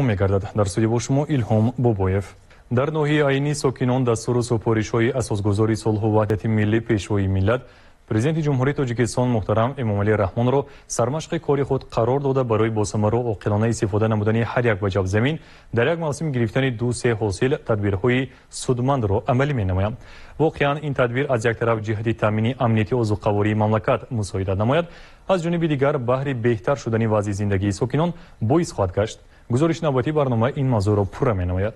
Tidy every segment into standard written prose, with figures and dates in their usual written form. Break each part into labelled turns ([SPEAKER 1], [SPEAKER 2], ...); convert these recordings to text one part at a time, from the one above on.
[SPEAKER 1] می‌گردد. در سوی با شما ایلهام بابایف. در ناحیه عینی ساکنان دستور و سپارش‌های اساسگذاری صلح و وحدت ملی پیشروی ملت پرزیدنت جمهوری تاجیکستان محترم امامعلی رحمان را سرمشق کاری خود قرار داده برای با ثمر و عاقلانه استفاده نمودن هر یک وجب زمین در یک موسم گرفتن 2-3 حاصل تدبیرهای سودمند را عملی می‌نماید. واقعا این تدبیر از یک طرف جهت تامین امنیت و زوقواری مملکت مساعدت نماید، از جانب دیگر بهر بهتر شدن وضع زندگی ساکنان باعث خواهد گشت. گزارش نوبتی برنامه این موضوع را پوره می‌نماید.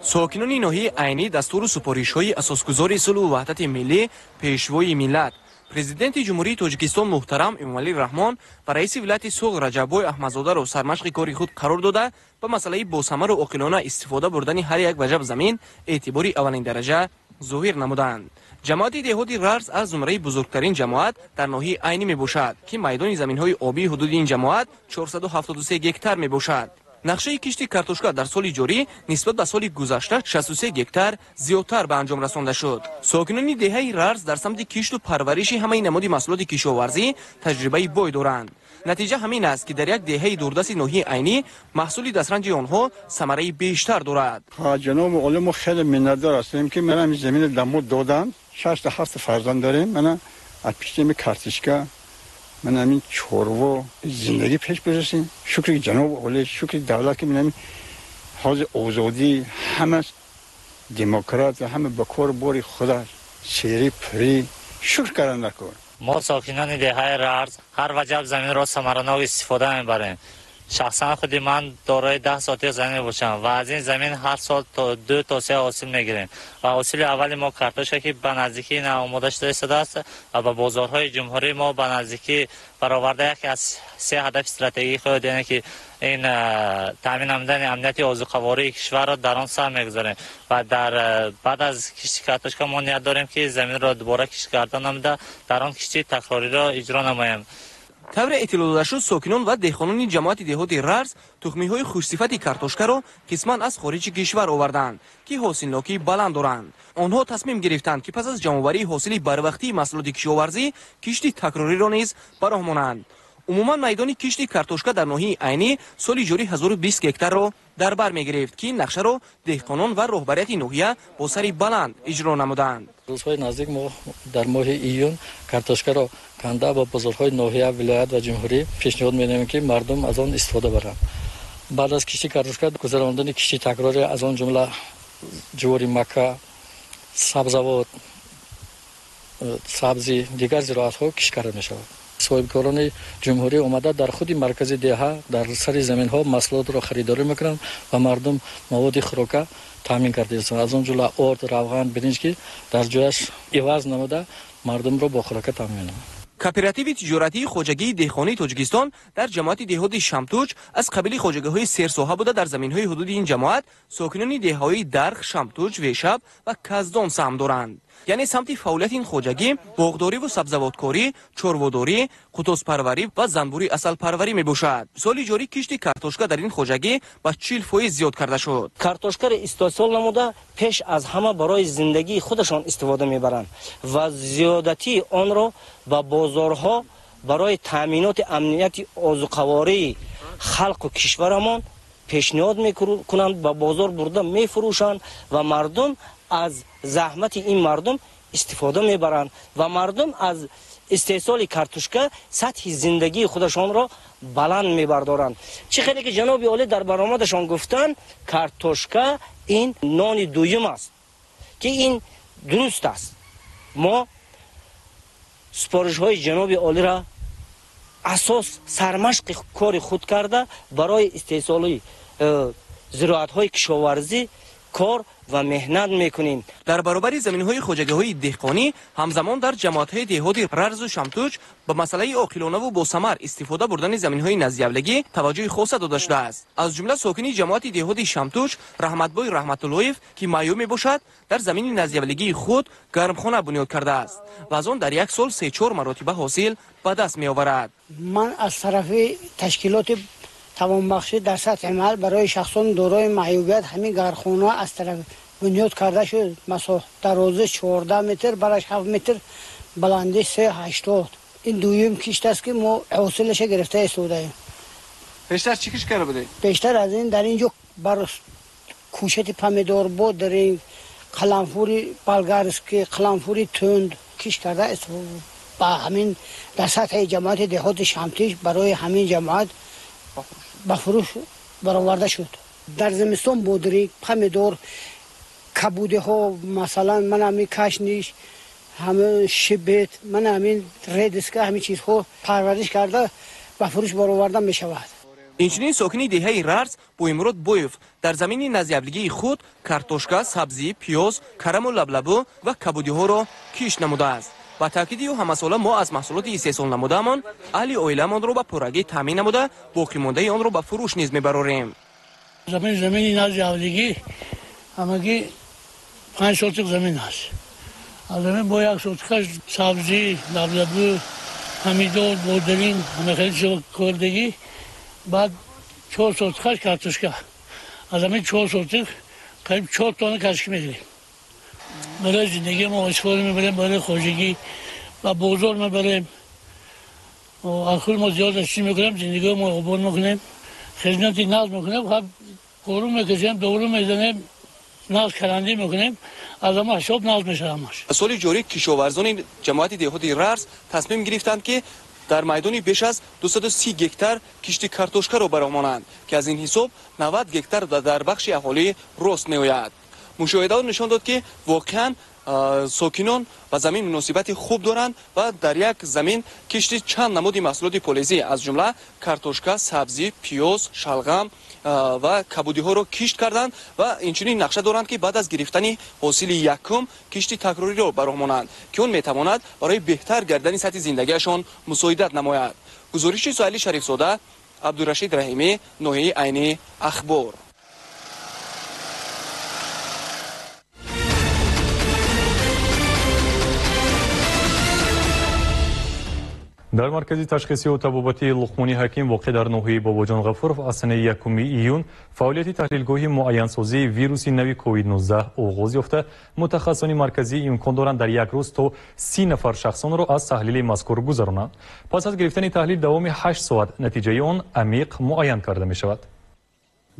[SPEAKER 2] ساکنان ناحیه عینی دستور سپارش‌های اساسگذاری صلح و وحدت ملی پیشوای ملت پرزیدنت جمهوری تاجیکستان محترم امامعلی رحمان و رئیس ولایت سوغ رجب‌بای احمدزاده را سرمشق کاری خود قرار داده به مسئله باثمر و عاقلانه استفاده بردن هر یک وجب زمین اعتباری اولین درجه ظاهر نمودند. جماعت دهاتی رارز از زمره بزرگترین جماعت در ناحیه عینی میباشد که میدان زمین‌های آبی حدود این جماعت 473 هکتار میباشد. نقشه کشت کارتوشکا در سال جاری نسبت به سال گذشته 63 هکتار زیادتر به انجام رسانده شد. ساکنان دهه رارز در سمت کشت و پرورش همه نماد محصولات کشاورزی تجربه بای دارند. نتیجه همین است که در یک دهه دوردست ناحیه عینی محصول دسترنج آنها ثمره بیشتر دارد.
[SPEAKER 3] جناب عالی ما خیلی منتدار هستیم که من زمین دمود دادم 6 تا 7 فرزند داریم. من از پیشتیم کارتوشکا من همین چورو زندگی پیش برسیم. شکر جناب عالی، شکر دولت که من حاضر آزادی همه دموکرات و همه به کار باری خدا شیری پری شکر کردن نکن.
[SPEAKER 4] ما ساکنان دهه رارز هر وجب زمین را ثمرانه استفاده میبریم. شخصا خودی من دارای 10 ساعتی زمین باشم و از این زمین هر سال تا 2 تا 3 حاصل میگیریم و حاصل اولی ما کارتوشک که به نزدیکی آماده شده است و به بازارهای جمهوری ما به نزدیکی برآورده یکی از 3 هدف استراتژیک خود یعنی که این تامین نمودن امنیت و زوقواری کشور را در آن سهم میگذاریم و در بعد از کشت کارتوشک ما نیت داریم که زمین را دوباره کشت کردن نموده در آن کشت تکراری را اجرا نماییم.
[SPEAKER 2] طور اطلاع داده شد ساکنان و دهقانان جماعت دهاتی رارز تخمی‌های خوش‌صفت کارتوشکا را قسماً از خارج کشور آوردند که حاصلناکی بلند دارند. آنها تصمیم گرفتند که پس از جمع‌آوری حاصل بروقتی محصولات کشاورزی کشتی تکراری را نیز براهمانند. عموما میدان کشت کارتوشکا در ناحیه عینی سال جاری 1020 هکتار را در بر می‌گرفت که این نقشه را دهقانان و رهبریت ناحیه با سری بلند اجرا نمودند.
[SPEAKER 5] روزهای نزدیک ما در ماه ایون کارتوشکا را کنده با بازارهای ناحیه ولایت و جمهوری پیشنهاد می‌نماییم که مردم از آن استفاده برند. بعد از کشت کارتوشکا گذراندن کشت تکراری از آن جمله جواری مکه، سبزوات، سبزی دیگر زراعت‌ها کشت کرده می‌شود. صاحبکاران جمهوری اومده در خود مرکز دهه در سر زمین ها محصولات را خریداری میکنند و مردم مواد خوراکه تامین کرده است. از اون جمله آرد، روغن، برنج که در جایش عوض نموده مردم را با خوراکه تامین می‌کنند.
[SPEAKER 2] کوپراتیو تجارتی خواجگی دهقانی تاجیکستان در جماعت دهات شمتوج از قبیل خواجگی‌های سرساحه بوده در زمین‌های حدود این جماعت ساکنان دهه‌های درخ، شمتوج، ویشب و کزدان سهم دارند. یعنی سمت فعالیت این خواجگی باغداری و سبزواتکاری، چرواداری، قطوس پروری و زنبوری اصل پروری میباشد. سال جاری کشت کارتوشکا در این خواجگی با 40% زیاد کرده شد.
[SPEAKER 6] کارتوشکا را استحصال نموده پیش از همه برای زندگی خودشان استفاده میبرند و زیادتی آن را به بازارها برای تامینات امنیت آذوقه‌واری خلق و کشورمان پیشنهاد میکنند و بازار برده میفروشند و مردم از زحمت این مردم استفاده میبرند و مردم از استحصال کارتوشکا سطح زندگی خودشان را بلند میبردارند. چه خیلی که جناب عالی در برآمدشان گفتن کارتوشکا این نان دویم است که این درست است. ما سپارش های جناب عالی را اساس سرمشق کار خود کرده برای استحصال زراعت های کشاورزی کار و مهنت میکنیم.
[SPEAKER 2] در برابر زمین‌های خواجگی‌های دهقانی همزمان در جماعت‌های دهاتی رارز و شمتوج به مسئله عاقلانه و با ثمر استفاده بردن زمین‌های نزیولگی توجه خاص داده شده است. از جمله ساکنی جماعت دهاتی شمتوج رحمت‌بای رحمت‌اللهیف که معیوب میباشد در زمین نزیولگی خود گرمخانه بنیاد کرده است و از آن در یک سال 3-4 مراتبه حاصل به دست میآورد.
[SPEAKER 7] من از طرف تشکیلات توانبخشی در سطح محل برای شخصان دارای معیوبیت همین گرمخانه از طرف بنیاد کرده شد. مثلا درازه 14 متر برش 7 متر بلندی 380. این دویم کشت است که ما حاصلش گرفته استفاده ایم.
[SPEAKER 2] پیشتر چیکش کرده بوده؟
[SPEAKER 7] بیشتر از این در اینجا بر کوشت پمیدور بود، در این قلمفوری بلگارسکی، قلمفوری تند کش کرده است. با همین در سطح جماعت دهات شمتیش برای همین جماعت به فروش برآورده شد. در زمستان بودری پمیدور کبوده ها، مثلا من همین کشنیش، همه شبت، من همین ریدسکه، همین چیزها پرورش کرده به فروش برآورده می شود.
[SPEAKER 2] اینچنین ساکنی دهه رارز بویمرود بویف در زمین نزیابلگی خود کارتوشکا، سبزی، پیاز، کرم و لبلبو و کبودی ها را کیش نموده است. با تاکید او همساله ما از محصولات استحصال نمودهمان اهل عائله‌مان را به پرگی تامین نموده، باقی مانده آن را به فروش نیز میبراریم.
[SPEAKER 8] زمین نزیابلگی همگی 5 سوتک زمین است. از زمین با 1 سوتکش سبزی، لبلبو، پمیدور، بودرین، همه خیلی کردگی، بعد 4 سوتکش کارتوشکا. از همین 4 سوتک قریب 4 تن کاشکی میگیریم. برای زندگی ما استفاده میبریم، برای خوشگی و بازار میبریم. و آخر ما زیاد اشتی میکنیم، زندگی ما عبور میکنیم، خدمتی ناز میکنیم، خب قرون میکشیم، دورو میزنیم، ناز کرندی میکنیم، از اما حساب ناز میشه همش.
[SPEAKER 2] سال جاری کشاورزان جماعت دهات رارز تصمیم گرفتند که در میدانی بیش از 230 گکتار کشتی کارتوشکا را برآورند که از این حساب 90 گکتار در بخش اهالی رست میآید. مشاهدات نشان داد که واقعا ساکنان و زمین مناسبت خوب دارند و در یک زمین کشتی چند نمود محصولات پولیزی از جمله کارتوشکا، سبزی، پیاز، شلغم و کبودی ها را کشت کردند و اینچنین نقشه دارند که بعد از گرفتن حاصل یکم کشتی تکراری را برآورند که اون میتواند برای بهتر گردن سطح زندگیشان مساعدت نماید. گزارش سهیل شریف زاده، عبدالرشید رحیمی، ناحیه عینی اخبار.
[SPEAKER 1] در مرکز تشخیصی و طبابتی لقمانی حکیم واقع در ناحیه باباجان غفورov از سنه 1 ایون فعالیت تحلیلگاهی معاین‌سازی ویروس نوی کووید 19 آغاز یافته. متخصصان مرکزی امکان دارند در یک روز تا 30 نفر شخصان را از تحلیل مذکور گذرانند. پس از گرفتن تحلیل دوام 8 ساعت نتیجه آن عمیق معاین کرده می شود.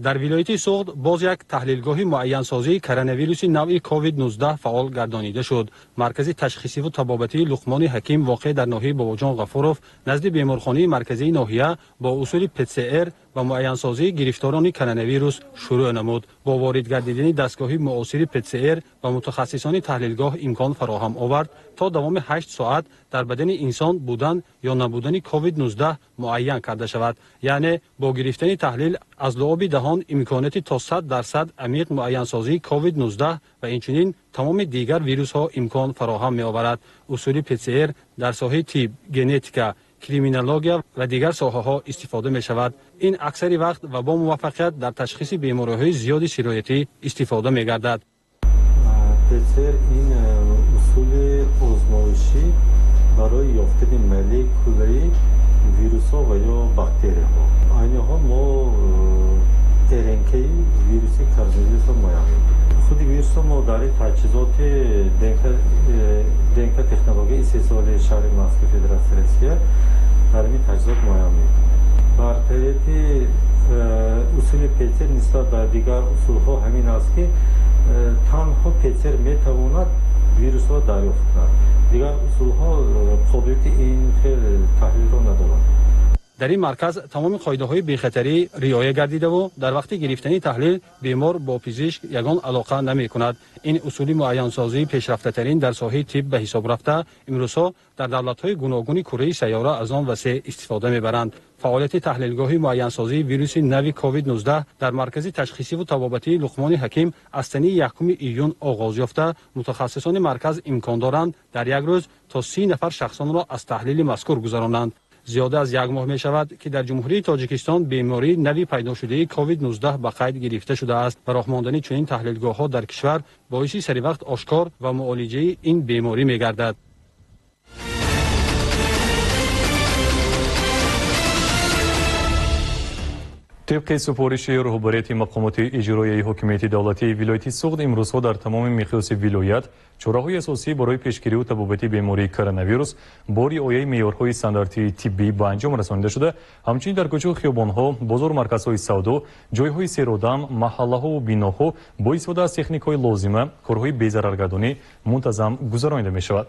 [SPEAKER 9] در ولایت سوخت باز یک تحلیلگاه معین سازی کرونا ویروس نوع کووید 19 فعال گردانیده شد. مرکز تشخیصی و طبابتی لقمانی حکیم واقع در ناحیه باباجان غفورov نزد بیمارخانه مرکزی ناحیه با اصول PCR و معین سازی گرفتاران کرونا ویروس شروع نمود. با وارد گردیدن دستگاه معاصر PCR و متخصصان تحلیلگاه امکان فراهم آورد تا دوام 8 ساعت در بدن انسان بودن یا نبودن کووید 19 معین کرده شود. یعنی با گرفتن تحلیل از لعاب دهان امکانات تا 100% عمیق معین سازی کووید 19 و اینچنین تمام دیگر ویروس ها امکان فراهم می آورد. اصول PCR در ساحه طب، ژنتیک، کریمینولوژی و دیگر ساحه ها استفاده می شود. این اکثر وقت و با موفقیت در تشخیص بیماری های زیاد سرایتی استفاده می گردد.
[SPEAKER 10] PCR این اصول آزمایشی برای یافتن مولکولای ویروس ها و یا باکتری ها. اینها ما RNA ویروسی کرونا را معاینه خود ویروس ما در تجهیزات دنک تکنولوژی استحصال شهر مسکو فدراسیون روسیه در این تجهیزات معاینه بر طریق اصول PCR نسبت به دیگر اصول ها همین است که تنها PCR میتواند ویروس ها دریافت کند. دیگر اصول ها قابلیت این تحلیل را ندارند.
[SPEAKER 9] در این مرکز تمام قاعده های بی‌خطری رعایت گردیده و در وقت گرفتن تحلیل بیمار با پزشک یگان علاقه نمی کند. این اصول معین سازی پیشرفته ترین در ساحه طب به حساب رفته امروزها در دولت های گوناگون کره سیاره از آن وسیع استفاده می برند. فعالیت تحلیلگاه معین سازی ویروس نوی کووید 19 در مرکز تشخیصی و طبابتی لقمانی حکیم از سنه 1 ایون آغاز یافته. متخصصان مرکز امکان دارند در یک روز تا 30 نفر شخصان را از تحلیل مذکور گذرانند. زیاده از 1 ماه می شود که در جمهوری تاجیکستان بیماری نوی پیدا شده کووید 19 به قید گرفته شده است و راه ماندن چنین تحلیلگاه ها در کشور باعث سری وقت آشکار و معالجه این بیماری می گردد.
[SPEAKER 1] طبق سفارش رهبریت مقامات اجرایی حکومت دولتی ولایت سوغد امروزها در تمام مقیاس ولایت چراهای اساسی برای پیشگیری و تبابت بیماری کرونا ویروس با رعایت معیارهای استانداردی طبی به انجام رسانیده شده. همچنین در کوچه و خیابان‌ها، بازار، مرکزهای سودا، جایهای سیر و دم، محله‌ها و بیناها با استفاده از تکنیک‌های لازمه کارهای بی‌ضررگردانی منتظم گذرانیده می‌شود.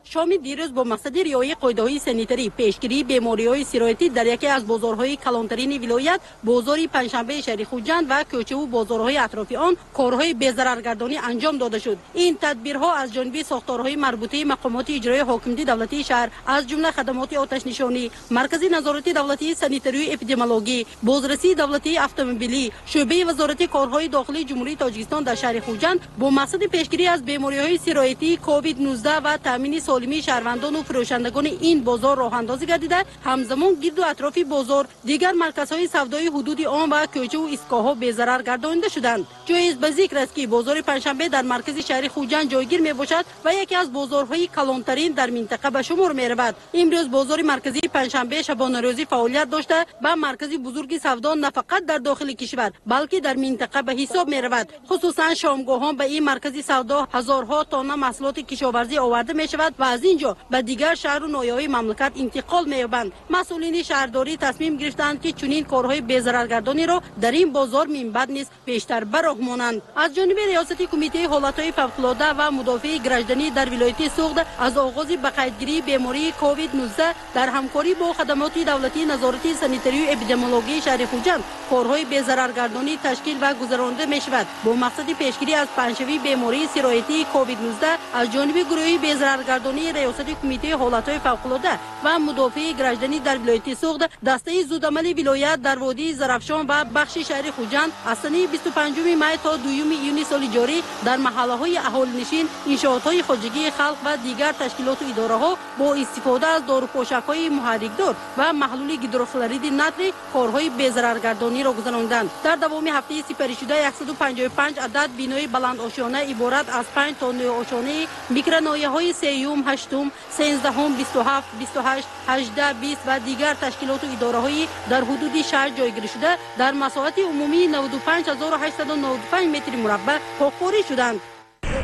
[SPEAKER 11] شام دیروز با مقصد رعایت قاعده‌های سانیتری پیشگیری بیماری‌های سیرایتی در یکی از بازارهای کلانترین ولایت، بازار پنجشنبه شهر خوجند و کوچه و بازارهای اطراف آن کارهای بی‌ضررگردانی انجام داده شد. این تدبیرها از جانب ساختارهای مربوطه مقامات اجرایی حاکمیت دولتی شهر از جمله خدمات آتش نشانی، مرکز نظارت دولتی سانیتری و اپیدمیولوژی، بازرسی دولتی اتومبیلی، شعبه وزارت کارهای داخلی جمهوری تاجیکستان در شهر خوجند با مقصد پیشگیری از بیماری‌های سیرایتی، کووید 19 و تامین سالمی شهروندان و فروشندگان این بازار راه اندازی گردیده. همزمان گرد و اطراف بازار دیگر مرکزهای سودای حدود آن و کوچه و ایستگاه‌ها بی‌ضرر گردانیده شدند. جایز به ذکر است که بازار پنجشنبه در مرکز شهر خوجند جایگیر میباشد و یکی از بازارهای کلانترین در منطقه به شمار میرود. امروز بازار مرکزی پنجشنبه شبانه روزی فعالیت داشته و مرکزی بزرگ سودا نه فقط در داخل کشور بلکه در منطقه به حساب میرود. خصوصا شامگاهان به این مرکزی سودا هزارها تانه محصولات کشاورزی آورده میشود و از اینجا به دیگر شهر و ناحیه‌های مملکت انتقال می‌یابند. مسئولین شهرداری تصمیم گرفتند که چنین کارهای بی‌ضررگردانی را در این بازار من بعد نیز بیشتر براهمانند. از جانب ریاست کمیته حالت‌های فوق‌العاده و مدافع گرجدنی در ولایت سوغد از آغاز به قیدگیری بیماری کووید 19 در همکاری با خدمات دولتی نظارت سانیتری و اپیدمیولوژی شهر خوجند کارهای بی‌ضررگردانی تشکیل و گذرانده می‌شود با مقصد پیشگیری از پنجشوی بیماری سیرایتی کووید 19 از جانب گروه بی‌ضررگردانی ریاست کمیته حالت‌های فوق‌العاده و مدافع گرجدنی در ولایت سوغد دسته زودعمل ولایت در وادی زرافشان و بخش شهر خوجند از سنه 25 می تا 2 یونی سال جاری در محله‌های اهالی‌نشین، انشاءات‌های خواجگی خلق و دیگر تشکیلات و اداره‌ها با استفاده از داروپوشک‌های محرک‌دار و محلول هیدروکلورید نتری کارهای بی‌ضررگردانی را گذراندند. در دوام هفته سپری شده 155 عدد بینای بلند آشیانه عبارت از 5 تا نوع آشیانه میکرونایه‌های سیوم، هشتم، 13 27 28 18 20 و دیگر تشکیلات و اداره‌های در حدود شهر جایگیری شده در مساحت عمومی 95895 متر مربع حق‌خوری شدند.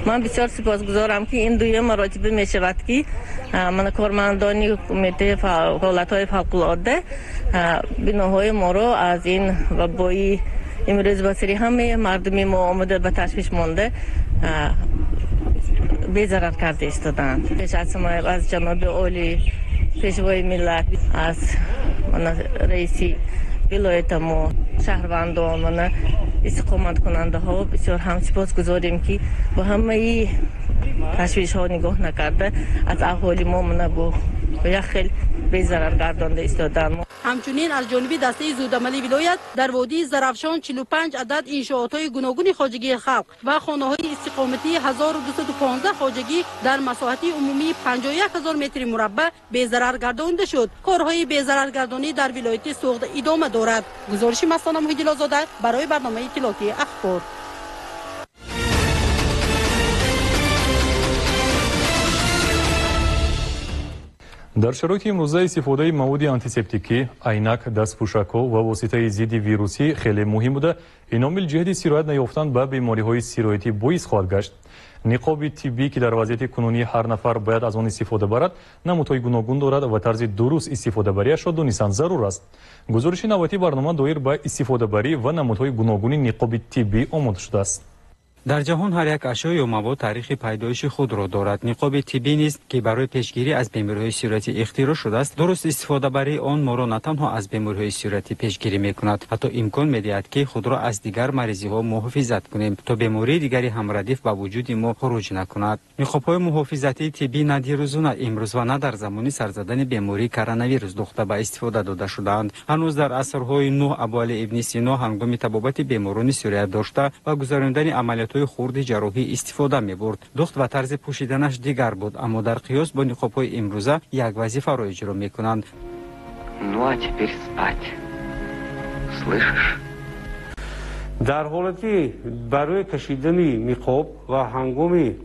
[SPEAKER 12] من بسیار سپاسگزارم که این دویم مراتب می شود که من کارمندان کمیته حالت‌های فوق‌العاده بناهای ما را از این وبای امروز بسری همه مردمی ما آمده به تشویش مانده بی‌ضرر کرده ایستادند. پیش از جناب عالی پیشوای ملت، از رئیسی ولایت ما، شهروندان، استقامت کننده ها بسیار هم سپاسگزاریم که با همه تشویش ها نگاه نکرده از اهالی ما من با یک خیلی بی‌ضرر گردانده ایستادن.
[SPEAKER 11] همچنین از جانب دسته زودعمل ولایت در وادی زرافشان 45 عدد انشاءات‌های گوناگون خواجگی خلق و خانه‌های استقامتی 1215 خواجگی در مساحت عمومی 51000 متر مربع بی‌ضرر گردانده شد. کارهای بی‌ضررگردانی در ولایت سوغد ادامه دارد. گزارش مستانه محیدی آزاده برای برنامه اطلاعاتی اخبار.
[SPEAKER 1] در شرایط امروزه استفاده مواد آنتیسپتیکی، عینک، دستپوشک‌ها و واسطه ضد ویروسی خیلی مهم بوده. این عامل جهت سرایت نیافتن به بیماری‌های سیرایتی باعث خواهد گشت. نقاب طبی که در وضعیت کنونی هر نفر باید از آن استفاده برد، نمودهای گوناگون دارد و طرز درست استفاده بریش را دانستن ضرور است. گزارش نوبتی برنامه دایر به استفاده بری و نمودهای گوناگون نقاب طبی آماده شده است.
[SPEAKER 9] در جهان هر یک اشیا یا مواد تاریخ پیدایش خود را دارد. نقاب طبی نیست که برای پیشگیری از بیماری‌های سیرایتی اختراع شده است. درست استفاده برای آن ما را نه تنها از بیماری‌های سیرایتی پیشگیری می‌کند، حتی امکان می‌دهد که خود را از دیگر مریضی‌ها محافظت کنیم تا بیماری دیگری هم ردیف به وجود ما خروج نکند. نقاب‌های محافظتی طبی نه دیروزانه امروز و نه در زمان سر زدن بیماری کرونا ویروس دخته به استفاده داده شدند. هنوز در عصرهای نوح ابوال ابن سینا هنگام تبابت بیماران سیرایت داشته و گذراندن عملیات خورد جراحی استفاده می برد. دخت و طرز پوشیدنش دیگر بود، اما در قیاس با نقاب‌های امروزه یک وظیفه را اجرا می کنند.
[SPEAKER 13] Ну а теперь спать. Слышишь?
[SPEAKER 14] در حالتی برای کشیدن نقاب و هنگام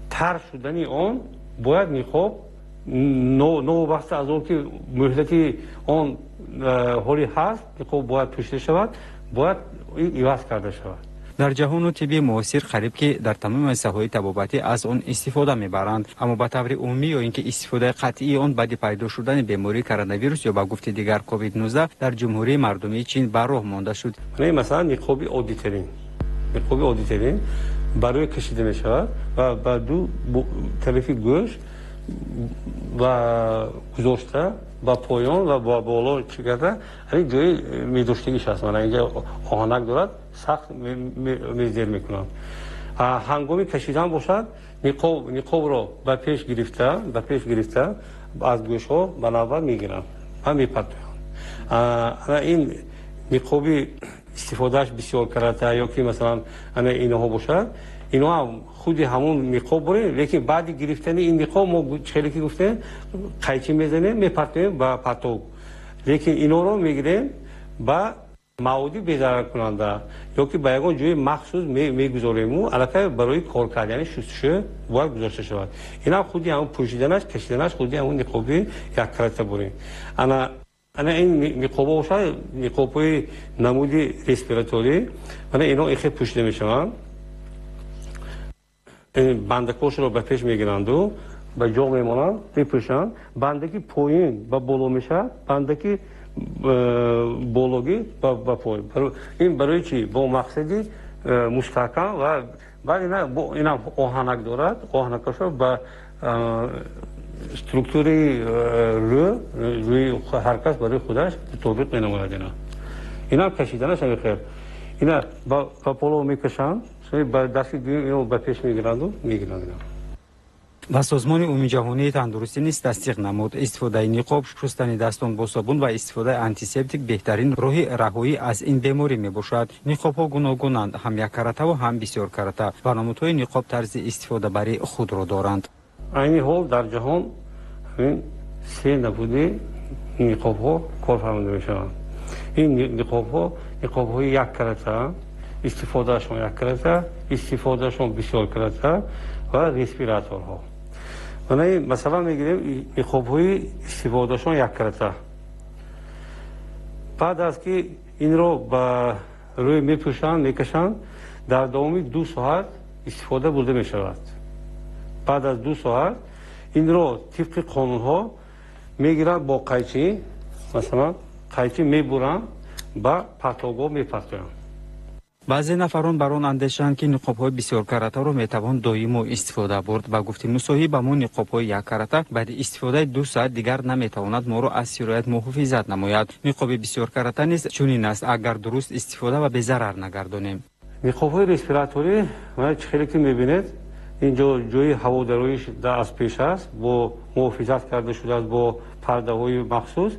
[SPEAKER 14] تر شدن آن باید نقاب نو بسته از آن که مهلت آن حالی هست نقاب باید پوشیده شود باید عوض کرده شود
[SPEAKER 15] در جهان طبی معاصر قریب که در تمام ساحه‌های طبابتی از آن استفاده می‌برند اما به طور عمومی یا اینکه استفاده قطعی آن بعد پیدا شدن بیماری کرونا ویروس یا به گفته دیگر کووید 19 در جمهوری مردمی چین بر راه مانده شد.
[SPEAKER 14] مثلا نقاب عادی ترین برای کشیده می شود و با دو طرف گوش و گذاشته با پایان و با بالا چی کرده این جای میداشتگیش هست من اینجا آهنک دارد سخت میزدیر میکنم هنگامی کشیدن باشد نقاب را به پیش گرفته از گوش ها بنابر میگیرم و میپرتویم این نقابی استفادهش بسیار کرده یا که مثلا اینها باشد اینا هم خود همون نقاب بره لیکن بعد گرفتن این نقاب ما خیلی که گفتیم قیچی میزنیم میپرتیم با پرتو لیکن اینا رو میگیریم با موادی بی‌ضرر کننده یا که به یکان جای مخصوص میگذاریم و علاقه برای کار کردن یعنی شستشو باید گذاشته شود اینا خودی همون پوشیدنش کشیدنش خودی همون نقابی یک کرده بریم انا این نقاب باشه نقاب‌های نمودی ریسپیراتوری من اینا ایخی پوشیده میشوند بندکاش رو به پیش میگیرند و به جا میمانند میپوشند بندکی پایین با بالا میشه بندکی بالاگی با پایین این برای چی با مقصدی مستحکم و بعد اینا آهنک دارد آهنکش رو با استرکتوری روی هر کس برای خودش تطبیق نماید اینا کشیدنش هم خیر اینا با پولو میکشند با دستی دویم به پیش میگیرند و میگیرند
[SPEAKER 15] و سازمان عمومی جهانی تندرستی نیز تصدیق نمود استفاده نقاب شستن دستان با صابون و استفاده آنتیسپتیک بهترین راه رهایی از این بیماری میباشد نقاب ها گوناگونند هم یک کرته و هم بسیار کرته و نمودهای نقاب طرز استفاده برای خود را دارند
[SPEAKER 14] این حال در جهان این سه نموده نقاب ها کار فرموده میشوند این نقاب های یک کرته استفادهشون یک کرده استفادهشون بسیار کرده و ریسپیراتور ها مثلا میگیریم نقاب های استفادهشون یک کرده بعد از که این رو به روی میپوشند میکشند در دوامی 2 ساعت استفاده برده میشود بعد از 2 ساعت این رو طبق قانون ها میگیرند با قیچی مثلا قیچی میبرند با پرتوگاه میپرتویند
[SPEAKER 15] بعضی نفران بر آن اندیشند که نقاب‌های بسیار کرته را میتوان دائم استفاده برد و گفتیم مصاحبه با ما نقاب‌های یک کرته بعد استفاده 2 ساعت دیگر نمیتواند ما را از سرایت محافظت نماید نقاب بسیار کرته نیست چنین است اگر درست استفاده و به ضرر نگردانیم
[SPEAKER 14] نقاب‌های ریسپیراتوری ما خیلی که میبینید اینجا جای هواداریش از پیش است با محافظت کرده شده است با پرده‌های مخصوص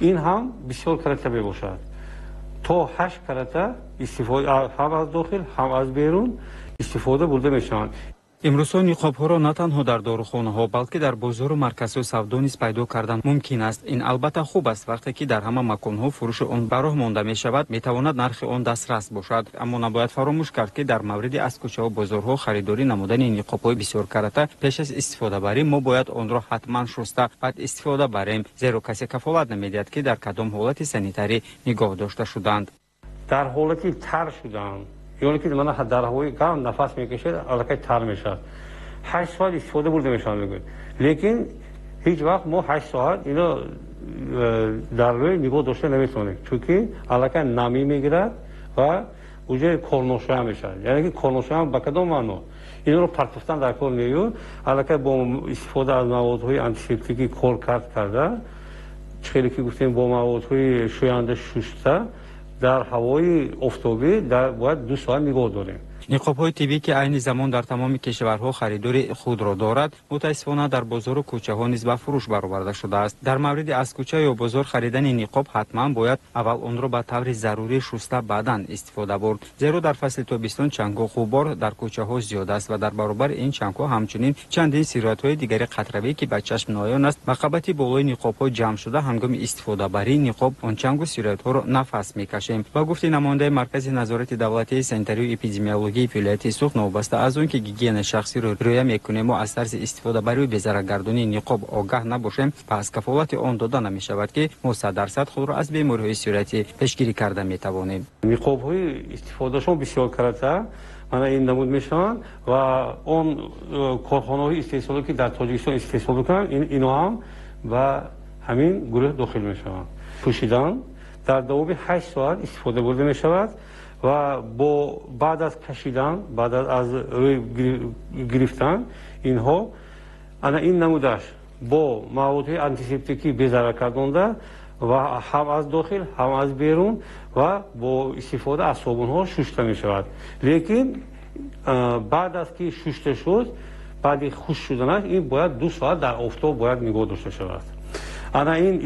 [SPEAKER 14] این هم بسیار کرته میباشد تا 8 کرته استفاده هم از داخل هم از بیرون استفاده برده میشوند
[SPEAKER 15] امروز نقاب‌ها را نه تنها در داروخانه‌ها بلکه در بازار و مرکزهای سودا نیز پیدا کردن ممکن است این البته خوب است وقتی که در همه مکان‌ها فروش آن به راه مانده می‌شود می‌تواند نرخ آن دسترس باشد اما نباید فراموش کرد که در مورد از کوچه و بازارها خریداری نمودن نقاب‌های بسیار کرته پیش از استفاده بریم ما باید آن را حتما شسته بعد استفاده بریم زیرا کسی کفالت نمی‌دهد که در کدام حالت سانیتری نگاه داشته شدند
[SPEAKER 14] در حالتی تر شدند یعنی که من در هوای گرم نفس میکشه علاقه تر میشه 8 ساعت استفاده برده میشن میگن لیکن هیچ وقت ما 8 ساعت اینا در روی نگاه داشته نمیتونیم چون که علاقه نمی میگیره و اونجا کورنوشا میشه یعنی که کورنوشا با کدام معنا اینا رو پرتفتن در کار نیو علاقه با استفاده از موادهای آنتیسپتیکی کار کرده خیلی که گفتیم با موادهای شوینده شسته در هوای آفتابی باید 2 ساعت نگاه داریم
[SPEAKER 15] نقاب‌های طبی که عین زمان در تمام کشورها خریدار خود را دارد متاسفانه در بازار و کوچه‌ها نیز به فروش برآورده شده است در مورد از کوچه یا بازار خریدن نقاب حتما باید اول آن را به طور ضروری شسته بعداً استفاده برد زیرا در فصل تابستان چنگ و غبار در کوچه‌ها زیاد است و در برابر این چنگ‌ها همچنین چندین سیرات‌های دیگر قطروی که به چشم نایان است مقابت بالای نقاب‌ها جمع شده هنگام استفاده بر نقاب آن چنگ و سیرات‌ها را نفس می‌کشیم و گفته نماینده مرکز نظارت دولتی سانیتری و اپیدمیولوژی شهرداری ولایت سوخت نوبسته از اون که گیگین شخصی رو رعایت میکنیم و از طرز استفاده برای بی‌ضررگردانی نقاب آگاه نباشیم پس کفالت آن داده نمیشود که ما 100% خود را از بیماری‌های صورتی پیشگیری کرده میتوانیم.
[SPEAKER 14] نقاب‌های استفادهشون بسیار کمتر من این نمود میشن و اون کارخانه‌های استحصالی که در تاجیکستان استحصال میکنن اینا هم و همین گروه داخل میشن. پوشیدن در دوام 8 ساعت استفاده برده میشود و با بعد از کشیدن بعد از روی گرفتن اینها انا این نمودش با مواد آنتیسپتیکی بی‌ضرر کردنده و هم از داخل هم از بیرون و با استفاده از صابون‌ها شسته می‌شود. لیکن بعد از که شسته شد بعد خشک شدنش این باید 2 ساعت در آفتاب باید نگاه داشته شود. انا این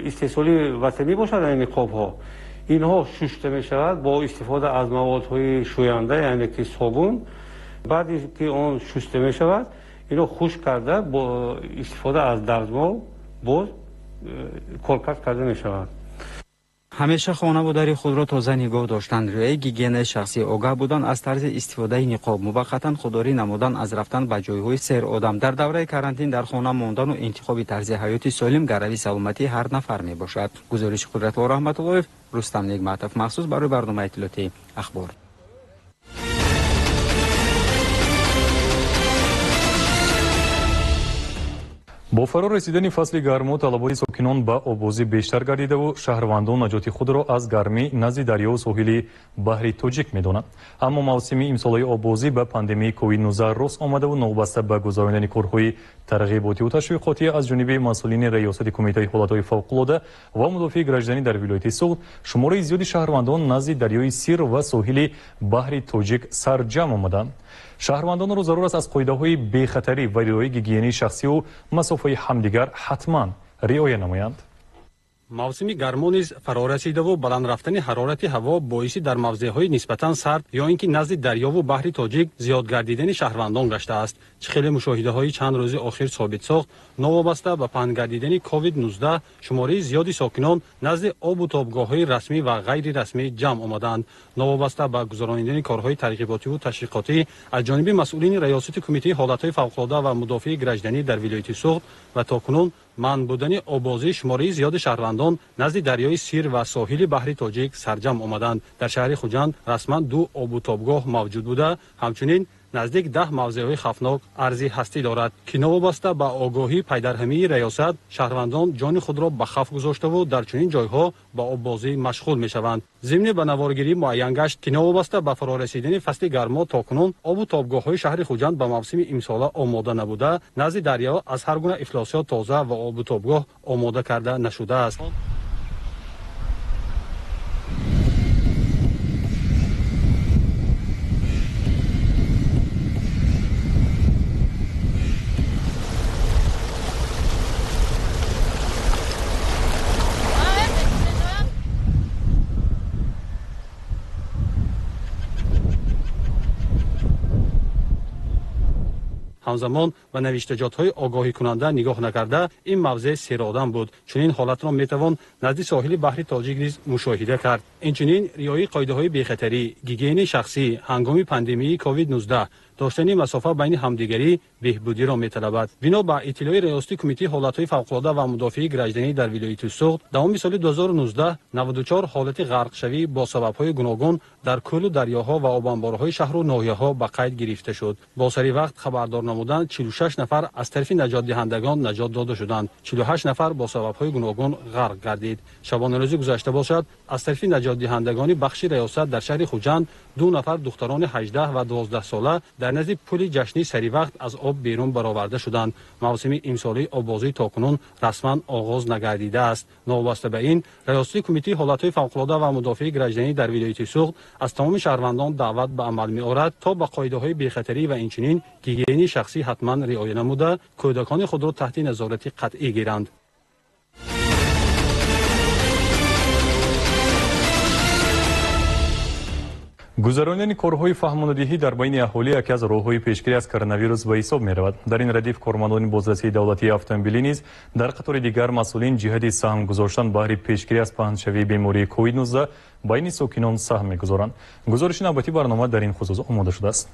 [SPEAKER 14] استحصالی وطنی باشد این نقاب‌ها اینها شسته می‌شود با استفاده از موادهای شوینده یعنی که صابون بعدی که اون شسته می‌شود اینو خشک کرده با استفاده از دستمال باز کارکرد کرده می‌شود.
[SPEAKER 15] همیشه خانوادگی خود را تازه نگاه داشتن، رعایت گیگین شخصی، آگاه بودن از طرز استفاده نقاب، موقتا خودداری نمودن از رفتن به جایهای سیر آدم در دوره کرانتین در خانه ماندن و انتخاب طرز حیات سالم گروی سلامتی هر نفر می باشد. گزارش قدرت‌الله رحمت‌الله رستم نعمتов مخصوص برای برنامه اطلاعاتی اخبار.
[SPEAKER 1] با فرا رسیدن فصل گرما طلبات ساکنان به آبازی بیشتر گردیده و شهروندان نجات خود را از گرمی نزد دریا و ساحل بحر تاجیک می‌دانند. اما موسم امسال آبازی به پاندمی کووید 19 راست آمده و نوبسته به گزاراندن کارهای ترغیباتی و تشویقاتی از جانب مسئولین ریاست کمیته حالت‌های فوق‌العاده و مدافع گردشدنی در ولایت سوخت شمار زیادی شهروندان نزد دریای سیر و ساحل بحر تاجیک سرجم آمدند. شهروندان را ضرور است از قاعده‌های بی‌خطری و رعایت گیگینی شخصی و مسافه همدیگر حتما رعایت نمایند.
[SPEAKER 9] موسم گرما نیز فرا رسیده و بلند رفتن حرارت هوا باعث در موضع‌های نسبتاً سرد یا اینکه نزد دریا و بحر تاجیک زیاد گردیدن شهروندان گشته است. خیلی مشاهده‌های چند روز اخیر ثابت ساخت نوابسته به پنهان گردیدن کووید 19 شماره زیادی ساکنان نزد آب و تابگاه‌های رسمی و غیر رسمی جمع آمدند. نوابسته به گزاراندن کارهای ترغیباتی و تشویقاتی از جانب مسئولین ریاست کمیته حالت‌های فوق‌العاده و مدافع گردشدنی در ولایت سوخت و تاکنون من بودن آبازی شماره زیاد شهروندان نزد دریای سیر و ساحل بحر تاجیک سرجم آمدند. در شهر خوجند رسما 2 آب و تابگاه موجود بوده، همچنین نزدیک 10 موضع‌های خطرناک ارزی هستی دارد که نوابسته به آگاهی پیدرهمی ریاست شهروندان جان خود را به خطر گذاشته و در چنین جایها به آببازی مشغول می‌شوند. ضمن به نوارگیری معین گشت که نوابسته به فرارسیدن فصل گرما تاکنون آب و تابگاه‌های شهر خوجند به موسم امسال آماده نبوده، نزد دریا از هر گونه افلاسیات تازه و آب و تابگاه آماده کرده نشده است. همزمان و نوشتجات‌های آگاهی کننده نگاه نکرده این موضع سیر آدم بود. چنین حالت را میتوان نزد ساحل بحر تاجیک نیز مشاهده کرد. اینچنین رعایت قاعده‌های بی‌خطری، گیگین شخصی هنگام پاندمی کووید 19 داشتن مسافه بین همدیگری بهبودی را می‌طلبد. بنا به اطلاع ریاست کمیته حالت‌های فوق‌العاده و مدافع گردشدنی در ولایت سوخت دوام سال 2019 94 حالت غرق شوی با سبب‌های گوناگون در کل و دریاها و آبانبارهای شهر و ناحیه‌ها به قید گرفته شد. با سری وقت خبردار نمودند 46 نفر از طرف نجات دهندگان نجات داده شدند. 48 نفر با سبب‌های گوناگون غرق گردید. شبانه روز گذشته باشد از طرف نجات دهندگان بخش ریاست در شهر خوجند 2 نفر دختران 18 و 12 ساله در نزد پل جشنی سری وقت از آب بیرون برآورده شدند. موسم امسالی آببازی تاکنون رسما آغاز نگردیده است. نوابسته به این ریاست کمیته حالت‌های فوق‌العاده و مدافع گردشدنی در ولایت سوخت از تمام شهروندان دعوت به عمل می‌آورد تا به قاعده‌های بی‌خطری و اینچنین گیگینی شخصی حتما رعایت نموده کودکان خود را تحت نظارت قطعی گیرند.
[SPEAKER 1] гузарондани корҳои фаҳмондиҳӣ дар байни аҳолӣ яке аз роҳҳои пешгирӣ аз коронавирус ба ҳисоб меравад. дар ин радиф кормандони бозрасии давлатии автомобилӣ низ дар қатори дигар масъулин ҷиҳати саҳм гузоштан баҳри пешгирӣ аз паҳншавии бемории COVID-19 байни сокинон саҳм мегузоранд. гузориши навбатии барнома дар ин хусус омода шудааст.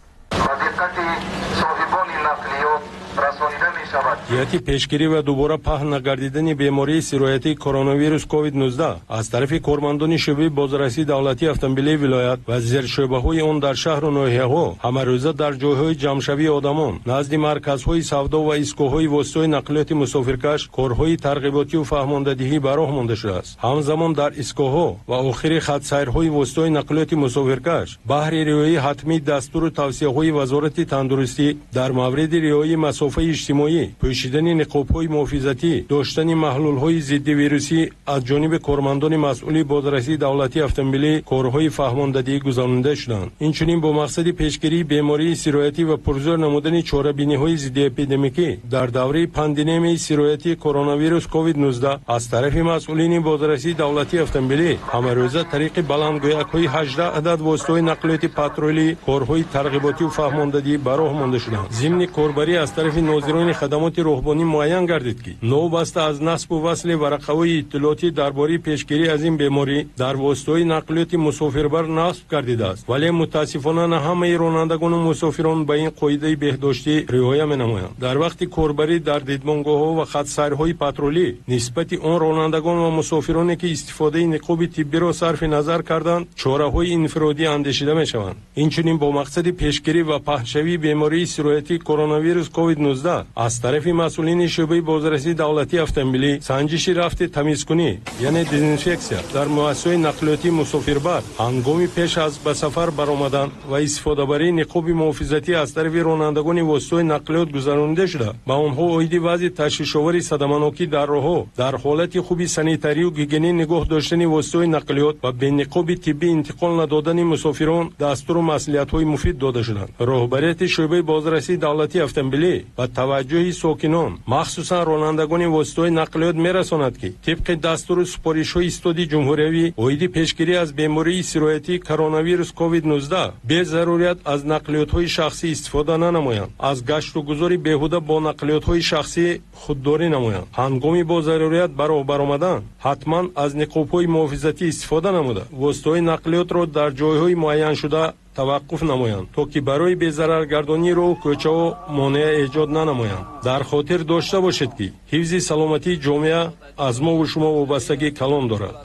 [SPEAKER 16] ҷиҳати пешгирӣ ва дубора паҳн нагардидани бемории сироятии коронавирус COVID-19 аз тарафи кормандони шӯъбаи бозрасии давлатии автомобилии вилоят ва зершӯъбаҳои он дар шаҳру ноҳияҳо ҳамарӯза дар ҷойҳои ҷамъшавии одамон, назди марказҳои савдо ва истгоҳҳои воситаҳои нақлиёти мусофиркаш корҳои тарғиботию фаҳмондадиҳӣ ба роҳ монда шудааст. ҳамзамон дар истгоҳҳо ва охири хатсайрҳои воситаҳои нақлиёти мусофиркаш баҳри риояи ҳатмии дастуру тавсияҳои вазорати тандурустӣ дар мавриди риояи масофаи иҷтимоӣ, пӯшидани ниқобҳои муҳофизатӣ, доштани маҳлулҳои зидди вирусӣ аз ҷониби кормандони масъули бозрасии давлатии автомобилӣ корҳои фаҳмондадиҳӣ гузаронида шуданд. инчунин бо мақсади пешгирии бемории сироятӣ ва пурзӯр намудани чорабиниҳои зидди эпидемикӣ дар давраи пандемияи сироятии коронавирус COVID-19 аз тарафи масъулини бозрасии давлатии автомобилӣ ҳамарӯза тариқи баландгӯякҳои 18 адад воситаҳои нақлиёти патрулӣ корҳои тарғиботию фаҳмондадиҳӣ ба роҳ монда шуданд. зимни корбарӣ аз тарафи нозирони хадамоти роҳбонӣ муайян гардид ки новбаста аз насбу васли варақаҳои иттилоотӣ дар бораи пешгирӣ аз ин беморӣ дар воситаҳои нақлиёти мусофирбар насб гардидааст, вале мутаассифона на ҳамаи ронандагону мусофирон ба ин қоидаи беҳдоштӣ риоя менамоянд. дар вақти корбарӣ дар дидбонгоҳҳо ва хатсайрҳои патрулӣ нисбати он ронандагон ва мусофироне ки истифодаи niqobi тиббиро сарфи назар карданд чораҳои инфиродӣ андешида мешаванд. инчунин бо мақсади пешгирӣ ва паҳншавии бемории сироятии коронавирус COVID-19 аз тарафи масъулини шӯъбаи бозрасии давлатии автомобилӣ санҷиши рафти тамизкунӣ яъне дезинфексия дар муассисаҳои нақлиётии мусофирбар ҳангоми пеш аз ба сафар баромадан ва истифодабарии ниқоби муҳофизатӣ аз тарафи ронандагони воситаҳои нақлиёт гузаронида шуда ба онҳо оиди вазъи ташвишовари садаманокӣ дар роҳҳо дар ҳолати хуби санитарию гигиенӣ нигоҳ доштани воситаҳои нақлиёт ва бениқоби тиббӣ интиқол надодани мусофирон дастуру маслиҳатҳои муфид дода шуданд. роҳбарияти шӯъбаи бозрасии давлатии автомобилӣ ба таваҷҷӯҳи сокинон махсусан ронандагони воситаҳои нақлиёт мерасонад ки тибқи дастуру супоришҳои истоди ҷумҳуриявӣ оиди пешгирӣ аз бемории сироятии коронавирус COVID-19 без зарурият аз нақлиётҳои шахсӣ истифода нанамоянд, аз гашту гузори беҳуда бо нақлиётҳои шахсӣ худдорӣ намоянд, ҳангоми бо зарурият ба роҳ баромадан ҳатман аз niqобҳои муҳофизатӣ истифода намуда воситаҳои нақлиётро дар ҷойҳои муайяншуда таваққуф намоянд то ки барои безараргардонии роҳу кӯчаҳо монеа эҷод нанамоянд. дар хотир дошта бошед ки ҳифзи саломатии ҷомеа аз мову шумо вобастагии калон дорад.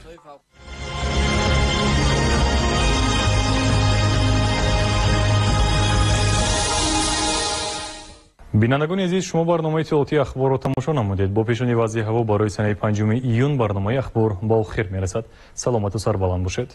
[SPEAKER 1] бинандагони азиз, шумо барномаи иттилоотии ахборро тамошо намудед. бо пешони вазъи ҳаво барои санаи 5 июн барномаи ахбор ба охир мерасад. саломату сарбаланд бошед.